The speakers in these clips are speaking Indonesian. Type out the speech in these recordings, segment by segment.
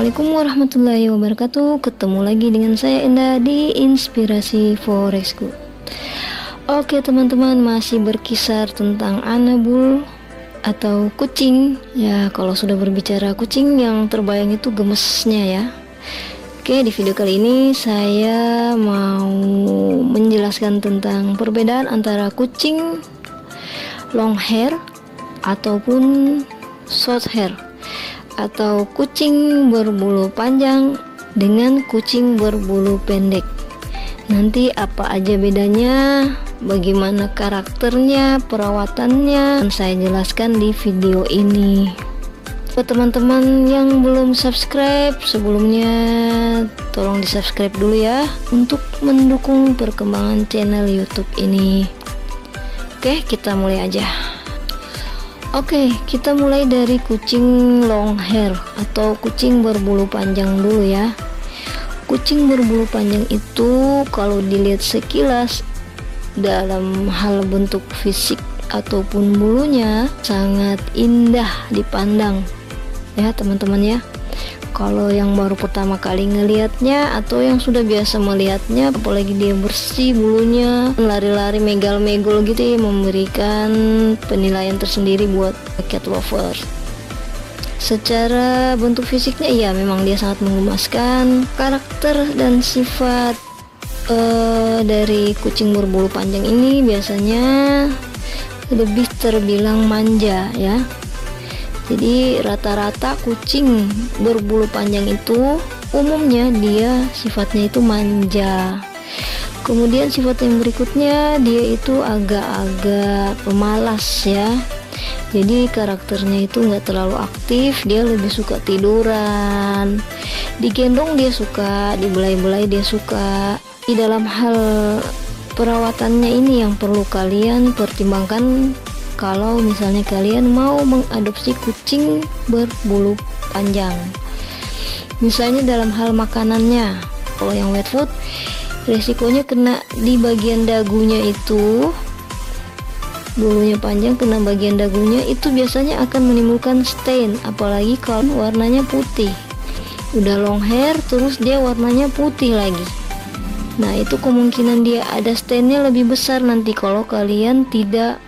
Assalamualaikum warahmatullahi wabarakatuh. Ketemu lagi dengan saya Enda di Inspirasi Foresku. Oke teman-teman, masih berkisar tentang anabul atau kucing. Ya, kalau sudah berbicara kucing, yang terbayang itu gemesnya ya. Oke, di video kali ini saya mau menjelaskan tentang perbedaan antara kucing long hair ataupun short hair, atau kucing berbulu panjang dengan kucing berbulu pendek. Nanti apa aja bedanya, bagaimana karakternya, perawatannya, akan saya jelaskan di video ini. Buat teman-teman yang belum subscribe sebelumnya, tolong di subscribe dulu ya, untuk mendukung perkembangan channel YouTube ini. Oke, kita mulai aja. Oke, kita mulai dari kucing long hair atau kucing berbulu panjang dulu ya. Kucing berbulu panjang itu kalau dilihat sekilas dalam hal bentuk fisik ataupun bulunya sangat indah dipandang ya teman-teman ya. Kalau yang baru pertama kali ngelihatnya atau yang sudah biasa melihatnya, apalagi dia bersih bulunya, lari-lari megal-megol gitu ya, memberikan penilaian tersendiri buat cat lover. Secara bentuk fisiknya iya memang dia sangat menggemaskan. Karakter dan sifat dari kucing berbulu panjang ini biasanya lebih terbilang manja ya. Jadi rata-rata kucing berbulu panjang itu umumnya dia sifatnya itu manja. Kemudian sifat yang berikutnya, dia itu agak-agak pemalas ya. Jadi karakternya itu nggak terlalu aktif, dia lebih suka tiduran. Digendong dia suka, dibelai-belai dia suka. Di dalam hal perawatannya ini yang perlu kalian pertimbangkan kalau misalnya kalian mau mengadopsi kucing berbulu panjang. Misalnya dalam hal makanannya, kalau yang wet food, resikonya kena di bagian dagunya itu, bulunya panjang kena bagian dagunya itu biasanya akan menimbulkan stain, apalagi kalau warnanya putih. Udah long hair terus dia warnanya putih lagi. Nah, itu kemungkinan dia ada stainnya lebih besar nanti kalau kalian tidak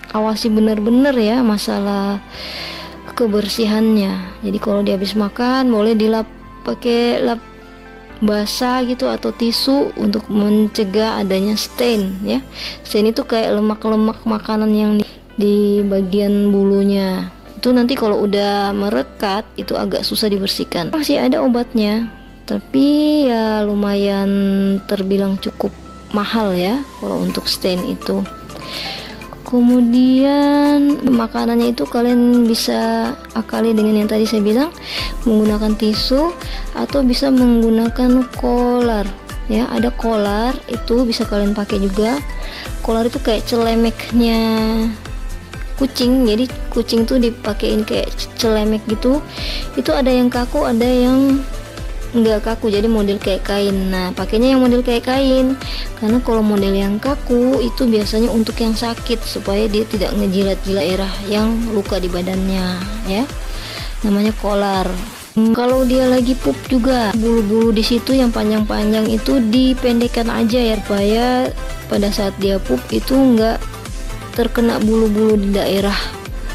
awasi benar-benar ya masalah kebersihannya. Jadi kalau dia habis makan boleh dilap pakai lap basah gitu atau tisu untuk mencegah adanya stain ya. Stain itu kayak lemak-lemak makanan yang di bagian bulunya. Itu nanti kalau udah merekat itu agak susah dibersihkan. Masih ada obatnya, tapi ya lumayan terbilang cukup mahal ya kalau untuk stain itu. Kemudian makanannya itu kalian bisa akali dengan yang tadi saya bilang, menggunakan tisu atau bisa menggunakan kolar ya. Ada kolar itu bisa kalian pakai juga. Kolar itu kayak celemeknya kucing, jadi kucing tuh dipakein kayak celemek gitu. Itu ada yang kaku, ada yang enggak kaku, jadi model kayak kain. Nah, pakainya yang model kayak kain, karena kalau model yang kaku itu biasanya untuk yang sakit, supaya dia tidak ngejilat-jilat daerah yang luka di badannya ya. Namanya kolar. Kalau dia lagi pup juga, bulu-bulu di situ yang panjang-panjang itu dipendekkan aja ya, supaya pada saat dia pup itu enggak terkena bulu-bulu di daerah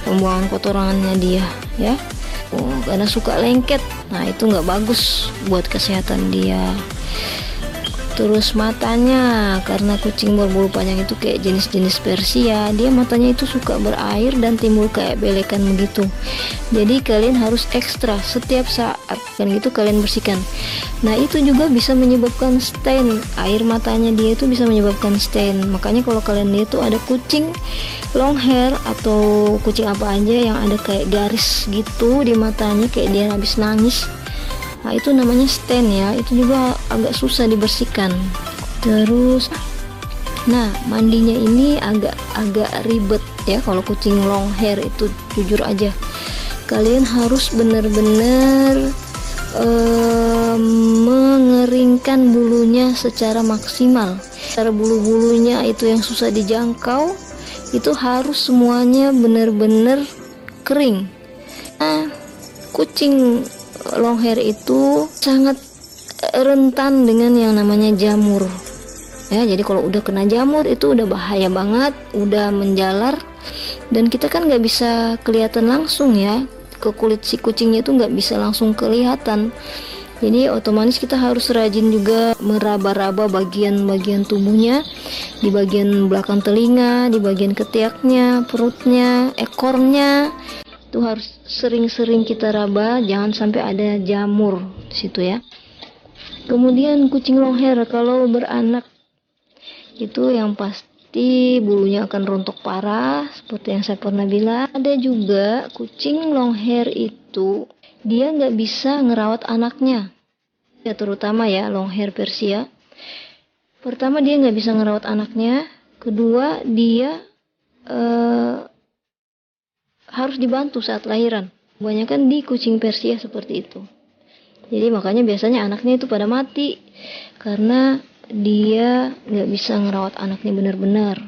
pembuangan kotorannya dia ya. Karena suka lengket, nah itu nggak bagus buat kesehatan dia. Terus matanya, karena kucing berbulu panjang itu kayak jenis-jenis Persia, dia matanya itu suka berair dan timbul kayak belekan begitu. Jadi kalian harus ekstra setiap saat kan gitu kalian bersihkan. Nah itu juga bisa menyebabkan stain, air matanya dia itu bisa menyebabkan stain. Makanya kalau kalian lihat tuh ada kucing long hair atau kucing apa aja yang ada kayak garis gitu di matanya kayak dia habis nangis, nah itu namanya stain ya. Itu juga agak susah dibersihkan. Terus nah mandinya ini agak ribet ya. Kalau kucing long hair itu jujur aja kalian harus benar-benar mengeringkan bulunya secara maksimal. Cara bulu-bulunya itu yang susah dijangkau itu harus semuanya benar-benar kering. Nah, kucing long hair itu sangat rentan dengan yang namanya jamur ya. Jadi kalau udah kena jamur itu udah bahaya banget, udah menjalar, dan kita kan nggak bisa kelihatan langsung ya, ke kulit si kucingnya itu nggak bisa langsung kelihatan. Jadi otomatis kita harus rajin juga meraba-raba bagian-bagian tubuhnya, di bagian belakang telinga, di bagian ketiaknya, perutnya, ekornya. Itu harus sering-sering kita raba, jangan sampai ada jamur di situ ya. Kemudian kucing long hair kalau beranak itu yang pasti bulunya akan rontok parah, seperti yang saya pernah bilang. Ada juga kucing long hair itu dia nggak bisa ngerawat anaknya ya, terutama ya long hair Persia. Pertama, dia nggak bisa ngerawat anaknya. Kedua, dia harus dibantu saat lahiran. Kebanyakan di kucing Persia seperti itu. Jadi makanya biasanya anaknya itu pada mati karena dia nggak bisa ngerawat anaknya benar-benar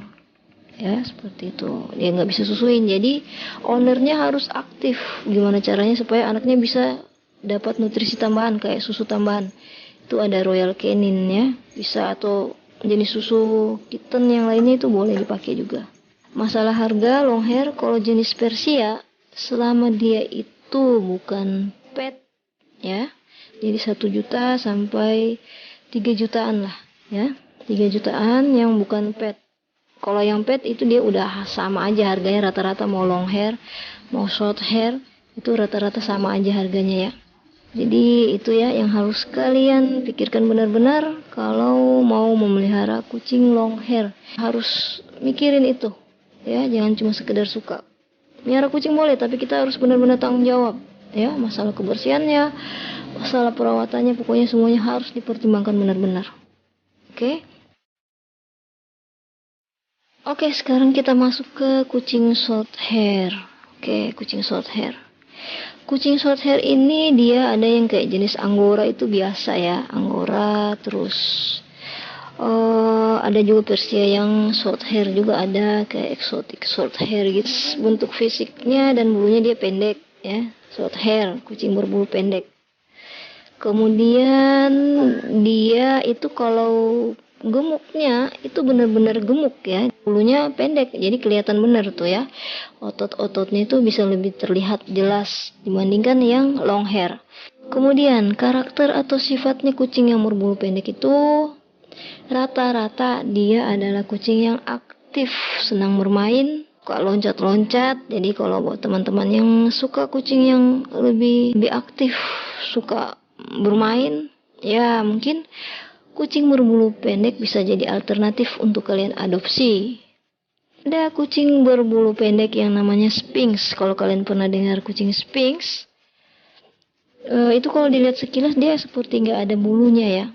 ya, seperti itu. Dia nggak bisa susuin, jadi ownernya harus aktif gimana caranya supaya anaknya bisa dapat nutrisi tambahan kayak susu tambahan. Itu ada Royal Canin ya, bisa, atau jenis susu kitten yang lainnya itu boleh dipakai juga. Masalah harga long hair kalau jenis Persia, selama dia itu bukan pet ya, jadi 1 juta sampai 3 jutaan lah ya, 3 jutaan yang bukan pet. Kalau yang pet itu dia udah sama aja harganya, rata-rata mau long hair mau short hair itu rata-rata sama aja harganya ya. Jadi itu ya yang harus kalian pikirkan benar-benar kalau mau memelihara kucing long hair. Harus mikirin itu ya, jangan cuma sekedar suka. Melihara kucing boleh, tapi kita harus benar-benar tanggung jawab ya, masalah kebersihannya, masalah perawatannya, pokoknya semuanya harus dipertimbangkan benar-benar. Oke, sekarang kita masuk ke kucing short hair. Kucing short hair. Kucing short hair ini dia ada yang kayak jenis Angora itu biasa ya, Angora, terus ada juga Persia yang short hair juga ada, kayak exotic short hair gitu. Bentuk fisiknya dan bulunya dia pendek ya, short hair, kucing berbulu pendek. Kemudian dia itu kalau gemuknya itu benar-benar gemuk ya, bulunya pendek, jadi kelihatan benar tuh ya, otot-ototnya itu bisa lebih terlihat jelas dibandingkan yang long hair. Kemudian karakter atau sifatnya kucing yang berbulu pendek itu rata-rata dia adalah kucing yang aktif, senang bermain, suka loncat-loncat. Jadi kalau buat teman-teman yang suka kucing yang lebih aktif, suka bermain, ya mungkin kucing berbulu pendek bisa jadi alternatif untuk kalian adopsi. Ada kucing berbulu pendek yang namanya Sphinx. Kalau kalian pernah dengar kucing Sphinx, itu kalau dilihat sekilas dia seperti nggak ada bulunya ya.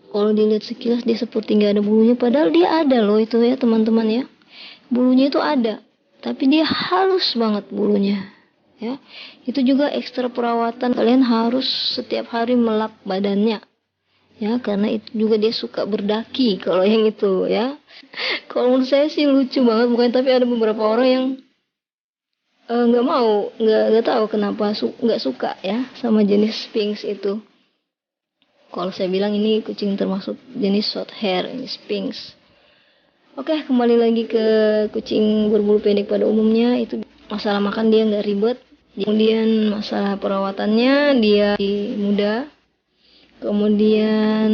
Kalau dilihat sekilas dia seperti nggak ada bulunya, padahal dia ada loh itu ya teman-teman ya. Bulunya itu ada, tapi dia halus banget bulunya. Ya, itu juga ekstra perawatan. Kalian harus setiap hari melap badannya. Ya, karena itu juga dia suka berdaki kalau yang itu ya. Kalau menurut saya sih lucu banget, bukan, tapi ada beberapa orang yang nggak tahu kenapa nggak suka ya sama jenis Sphinx itu. Kalau saya bilang ini kucing termasuk jenis short hair, ini Sphinx. Oke, kembali lagi ke kucing berbulu pendek pada umumnya. Itu masalah makan dia nggak ribet. Kemudian masalah perawatannya dia mudah. Kemudian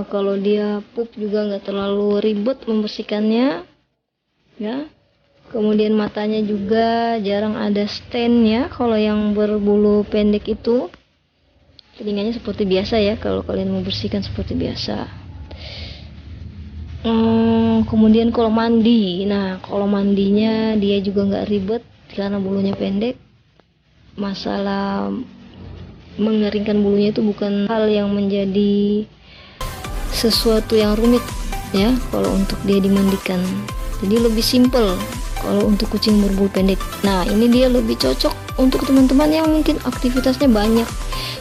kalau dia pup juga nggak terlalu ribet membersihkannya ya. Kemudian matanya juga jarang ada stain ya. Kalau yang berbulu pendek itu telinganya seperti biasa ya, kalau kalian membersihkan seperti biasa. Kemudian kalau mandi, nah kalau mandinya dia juga nggak ribet karena bulunya pendek. Masalah mengeringkan bulunya itu bukan hal yang menjadi sesuatu yang rumit ya kalau untuk dia dimandikan. Jadi lebih simple kalau untuk kucing berbulu pendek. Nah, ini dia lebih cocok untuk teman-teman yang mungkin aktivitasnya banyak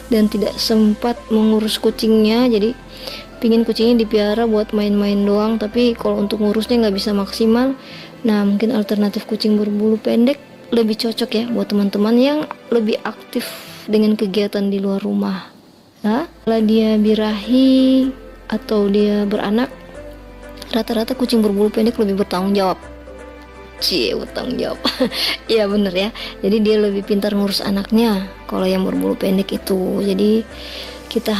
dan tidak sempat mengurus kucingnya. Jadi pingin kucingnya dipiara buat main-main doang, tapi kalau untuk ngurusnya nggak bisa maksimal. Nah, mungkin alternatif kucing berbulu pendek lebih cocok ya buat teman-teman yang lebih aktif dengan kegiatan di luar rumah. Nah, kalau dia birahi atau dia beranak, rata-rata kucing berbulu pendek lebih bertanggung jawab. Bertanggung jawab. Iya bener ya. Jadi dia lebih pintar ngurus anaknya kalau yang berbulu pendek itu. Jadi kita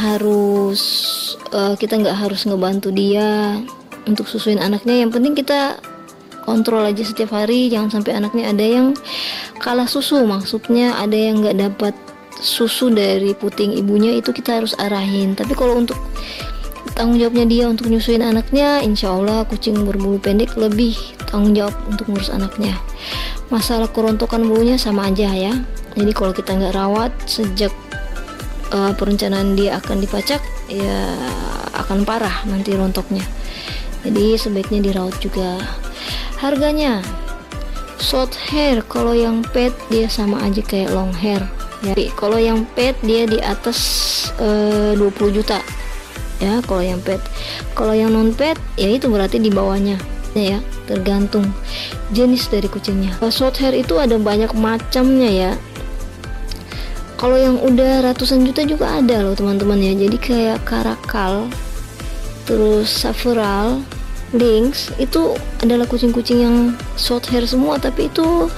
nggak harus ngebantu dia untuk susuin anaknya. Yang penting kita kontrol aja setiap hari, jangan sampai anaknya ada yang kalah susu. Maksudnya ada yang nggak dapat susu dari puting ibunya, itu kita harus arahin. Tapi kalau untuk tanggung jawabnya dia untuk nyusuin anaknya, insya Allah kucing berbulu pendek lebih tanggung jawab untuk ngurus anaknya. Masalah kerontokan bulunya sama aja ya. Jadi kalau kita nggak rawat sejak perencanaan dia akan dipacak, ya akan parah nanti rontoknya. Jadi sebaiknya dirawat juga. Harganya short hair, kalau yang pet dia sama aja kayak long hair ya. Kalau yang pet dia di atas 20 juta ya kalau yang pet. Kalau yang non pet ya itu berarti di bawahnya ya, tergantung jenis dari kucingnya. Short hair itu ada banyak macamnya ya. Kalau yang udah ratusan juta juga ada loh teman-teman ya. Jadi kayak karakal, terus saveral, lynx, itu adalah kucing-kucing yang short hair semua, tapi itu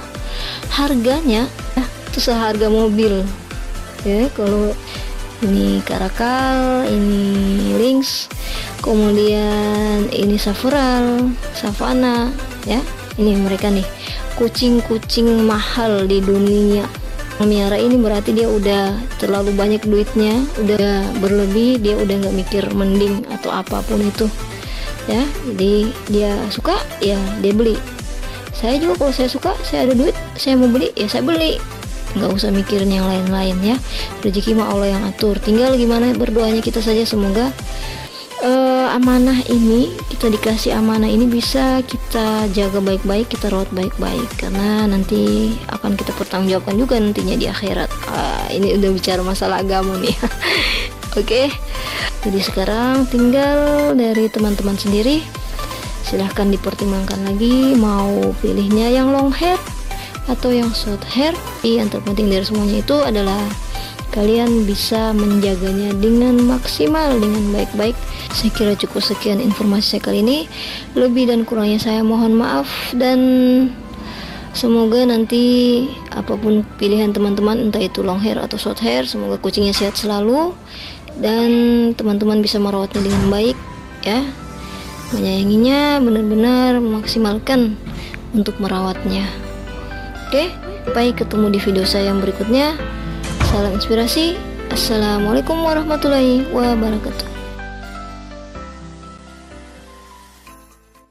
harganya itu seharga mobil ya. Kalau ini karakal, ini lynx, kemudian ini saveral, savana ya. Ini mereka nih kucing-kucing mahal di dunia. Miara ini berarti dia udah terlalu banyak duitnya, udah berlebih, dia udah nggak mikir mending atau apapun itu ya. Jadi dia suka ya dia beli. Saya juga kalau saya suka, saya ada duit, saya mau beli ya saya beli, nggak usah mikirin yang lain-lain ya. Rezeki mah Allah yang atur, tinggal gimana berdoanya kita saja. Semoga amanah ini, kita dikasih amanah ini bisa kita jaga baik-baik, kita rawat baik-baik, karena nanti akan kita pertanggungjawabkan juga nantinya di akhirat. Ini udah bicara masalah agama nih. Oke. Jadi sekarang tinggal dari teman-teman sendiri, silahkan dipertimbangkan lagi mau pilihnya yang long hair atau yang short hair. Yang terpenting dari semuanya itu adalah kalian bisa menjaganya dengan maksimal, dengan baik-baik. Saya kira cukup sekian informasi saya kali ini. Lebih dan kurangnya saya mohon maaf, dan semoga nanti apapun pilihan teman-teman, entah itu long hair atau short hair, semoga kucingnya sehat selalu dan teman-teman bisa merawatnya dengan baik ya. Menyayanginya, benar-benar memaksimalkan untuk merawatnya. Oke, baik, ketemu di video saya yang berikutnya. Salam inspirasi. Assalamualaikum warahmatullahi wabarakatuh.